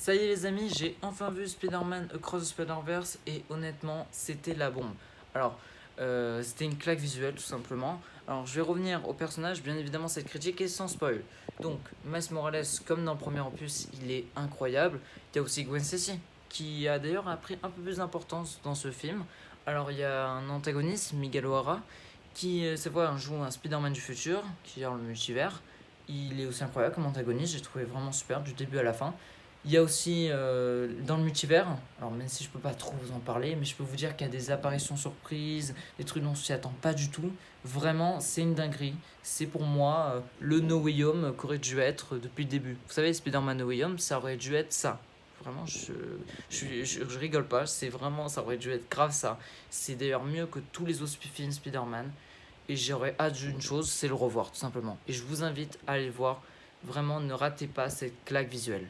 Ça y est les amis, j'ai enfin vu Spider-Man Across the Spider-Verse et honnêtement, c'était la bombe. Alors, c'était une claque visuelle tout simplement. Alors, je vais revenir au personnage, bien évidemment cette critique est sans spoil. Donc, Miles Morales, comme dans le premier opus, il est incroyable. Il y a aussi Gwen Stacy, qui a d'ailleurs pris un peu plus d'importance dans ce film. Alors, il y a un antagoniste, Miguel O'Hara, qui cette fois joue un Spider-Man du futur, qui gère le multivers. Il est aussi incroyable comme antagoniste, j'ai trouvé vraiment super du début à la fin. Il y a aussi dans le multivers, alors même si je peux pas trop vous en parler, mais je peux vous dire qu'il y a des apparitions surprises, des trucs dont on s'y attend pas du tout. Vraiment, c'est une dinguerie. C'est pour moi le No Way Home qu'aurait dû être depuis le début. Vous savez, Spider-Man No Way Home, ça aurait dû être ça. Vraiment, je rigole pas, c'est vraiment, ça aurait dû être grave ça. C'est d'ailleurs mieux que tous les autres films Spider-Man. Et j'aurais hâte d'une chose, c'est le revoir tout simplement. Et je vous invite à aller le voir. Vraiment, ne ratez pas cette claque visuelle.